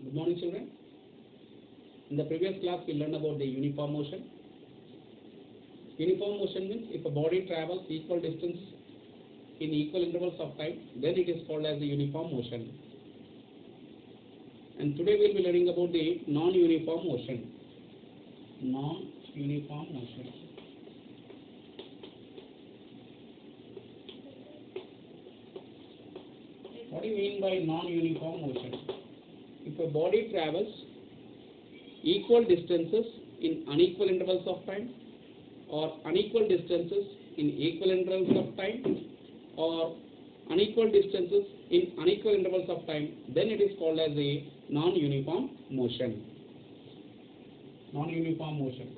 Good morning, children. In the previous class, we learned about the uniform motion. Uniform motion means if a body travels equal distance in equal intervals of time, then it is called as the uniform motion. And today we will be learning about the non-uniform motion. Non-uniform motion. What do you mean by non-uniform motion? If a body travels equal distances in unequal intervals of time, or unequal distances in equal intervals of time, or unequal distances in unequal intervals of time, then it is called as a non-uniform motion. Non-uniform motion.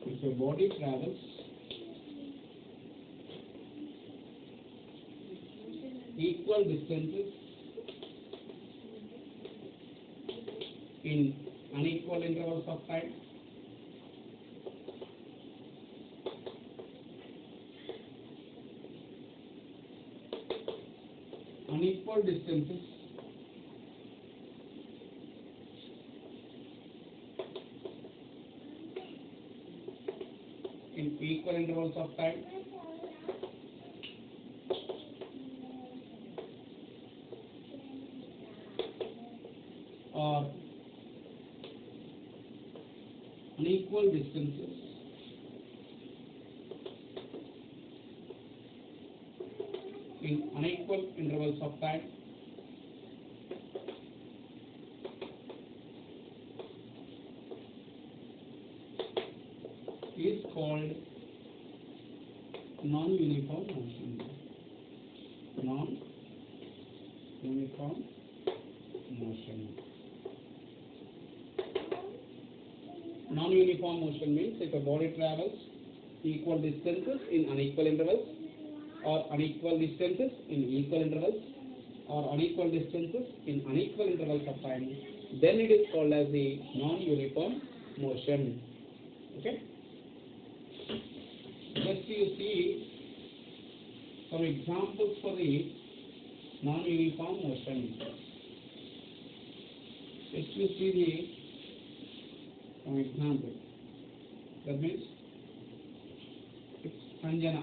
If a body travels equal distances in unequal intervals of time, unequal distances in equal intervals of time, or unequal distances in unequal intervals of time, is called non-uniform motion. Non-uniform motion. Non-uniform motion means if a body travels equal distances in unequal intervals, or unequal distances in equal intervals, or unequal distances in unequal intervals of time, then it is called as the non-uniform motion. Okay? Just you see some examples for the non-uniform motion. Just you see some example. That means if Sanjana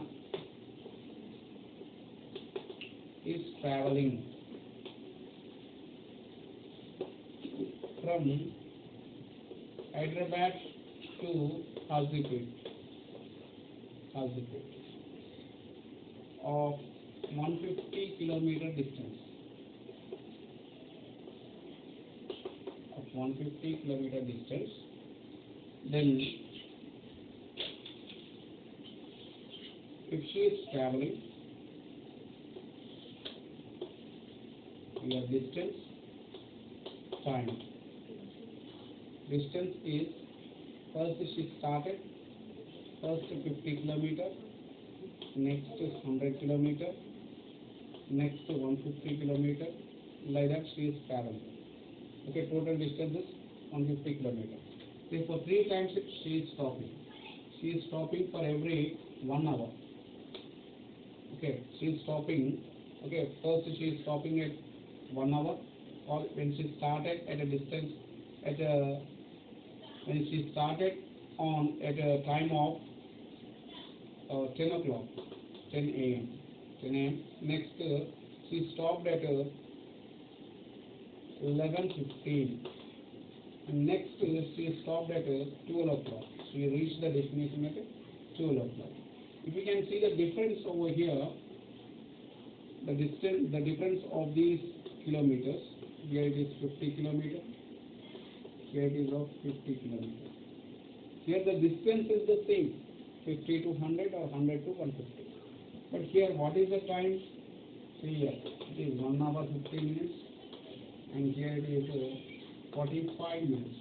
is traveling from Hyderabad to Hazipur of 150 kilometer distance. Then if she is traveling, we have distance, time. Distance is, first she started, first 50 kilometer, next 100 kilometer, next 150 kilometer, like that she is traveling. Okay, total distance is 150 kilometer. So for 3 times she is stopping. She is stopping for every 1 hour. Okay, she is stopping. Okay, first she is stopping at 1 hour, or when she started at a distance when she started at a time of 10 o'clock, 10 a.m. Next she stopped at 11:15. And next she stopped at 12 o'clock. She reached the destination at 12 o'clock. If you can see the difference over here, the difference of these kilometers, here it is 50 kilometers, here it is of 50 kilometers. Here the distance is the same, 50 to 100 or 100 to 150. But here what is the time? See here, it is 1 hour 50 minutes, and here it is 45 minutes.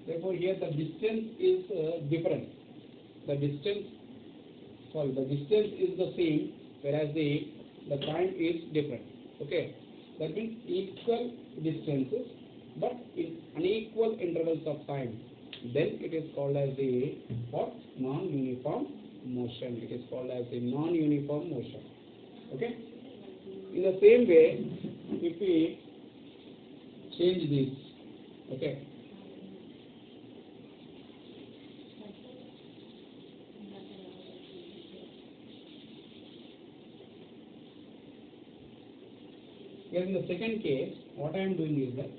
Therefore here the distance is different. The distance is the same, whereas the time is different. Okay, that means equal distances but in unequal intervals of time. Then it is called as the what? Non-uniform motion. It is called as the non-uniform motion. Okay. In the same way, if we change this, okay, here in the second case, what I am doing is that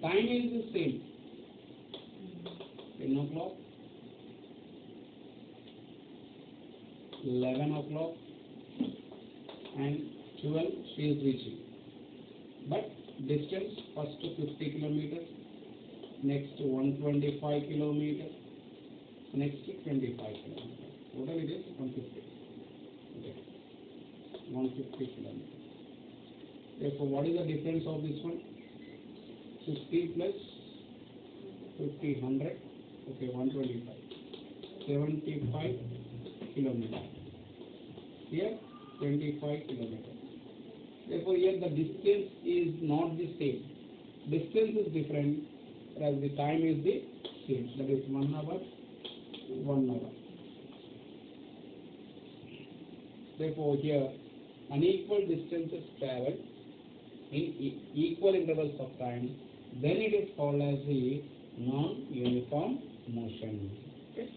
time is the same, 10 o'clock, 11 o'clock, and 12 she is reaching. But distance, first to 50 kilometers, next to 125 kilometers, next to 25 kilometers. Total it is 150. Okay, 150 kilometers. Therefore, what is the difference of this one? 50 plus 50, 100. Okay, 125. 75 kilometers. Here, 25 kilometers. Therefore, here the distance is not the same. Distance is different, whereas the time is the same. That is 1 hour, 1 hour. Therefore, here unequal distances traveled in equal intervals of time, then it is called as the non-uniform motion. Okay?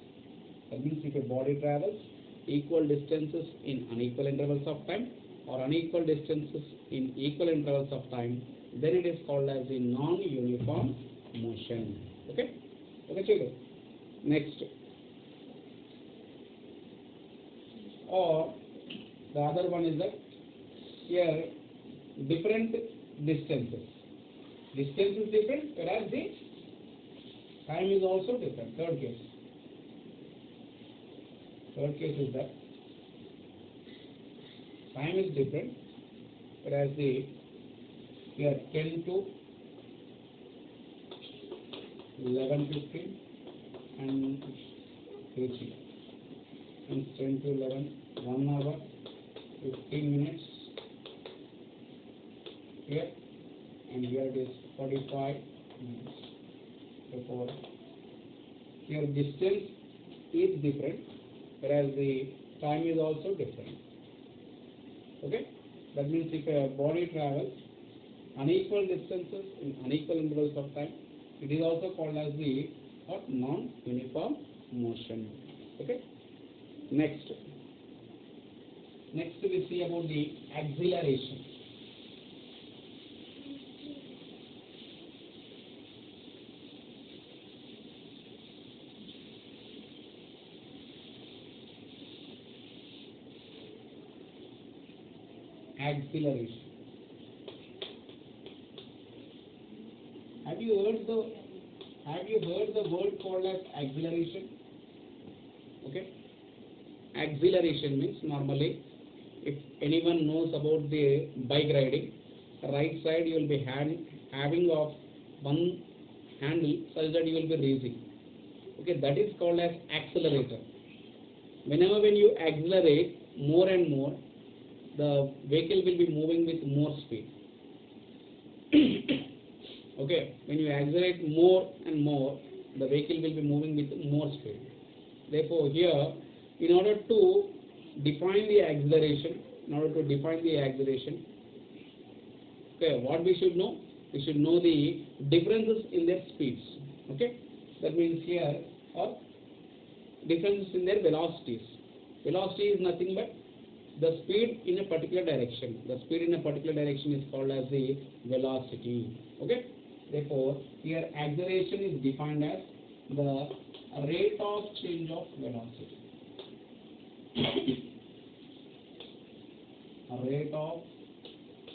That means if a body travels equal distances in unequal intervals of time or unequal distances in equal intervals of time, then it is called as the non-uniform motion. Okay? Okay, children. Next. Or the other one is that here different distances. Distance is different, whereas the time is also different. Third case. Third case is that time is different, whereas the here 10 to 11:15 and reaching. And 10 to 11, 1 hour, 15 minutes here, and here it is 45 minutes. Therefore, here distance is different, whereas the time is also different. Okay? That means if a body travels unequal distances in unequal intervals of time, it is also called as the non-uniform motion. Okay? Next we see about the acceleration. Acceleration. Have you heard the word called as acceleration? Okay. Acceleration means normally, if anyone knows about the bike riding, right side you will be having of one handle such that you will be raising. Okay, that is called as accelerator. Whenever when you accelerate more and more, the vehicle will be moving with more speed. Okay, when you accelerate more and more, the vehicle will be moving with more speed. Therefore, here, in order to define the acceleration, okay, what we should know? We should know the differences in their speeds. Okay, that means here are differences in their velocities. Velocity is nothing but the speed in a particular direction. The speed in a particular direction is called as the velocity. Okay. Therefore, here acceleration is defined as the rate of change of velocity. A rate of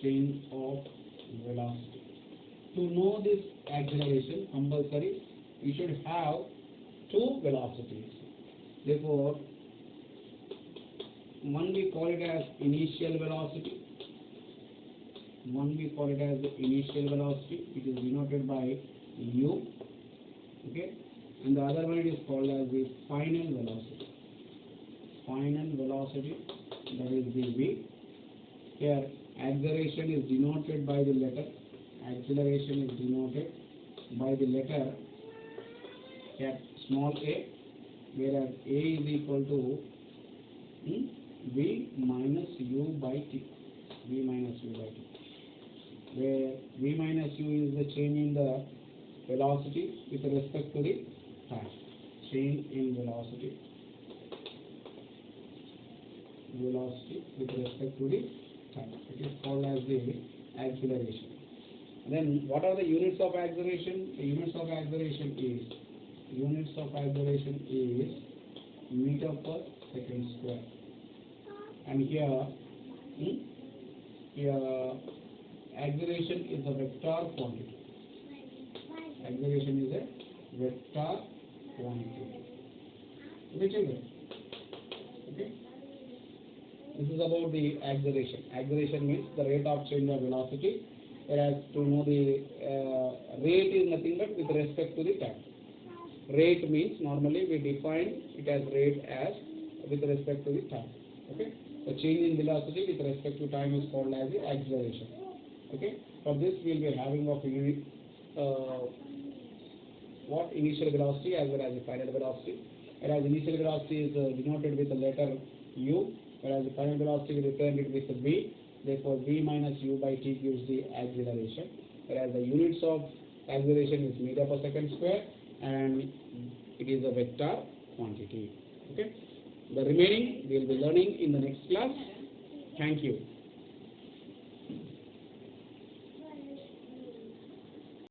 change of velocity. To know this acceleration, compulsory, you should have two velocities. Therefore, one we call it as initial velocity. It is denoted by u. Okay, and the other one is called as the final velocity. That is the v. Here Acceleration is denoted by the letter. Acceleration is denoted by the letter small a, whereas a is equal to v minus u by t. V minus u by t. Where v minus u is the change in the velocity with respect to the time. Change in velocity. Velocity with respect to the time. It is called as the acceleration. Then what are the units of acceleration? The units of acceleration is meter per second square. And here acceleration is a vector quantity. Acceleration is a vector quantity. Okay. This is about the acceleration. Acceleration means the rate of change of velocity, whereas to know the rate is nothing but with respect to the time. Rate means normally we define it as rate as with respect to the time. Okay. The change in velocity with respect to time is called as the acceleration. Okay. For this we will be having of unit what initial velocity as well as the final velocity. Whereas initial velocity is denoted with the letter u, whereas the final velocity we represent it with v. Therefore, v minus u by t gives the acceleration. Whereas the units of acceleration is meter per second square, and it is a vector quantity. Okay. The remaining we will be learning in the next class. Thank you.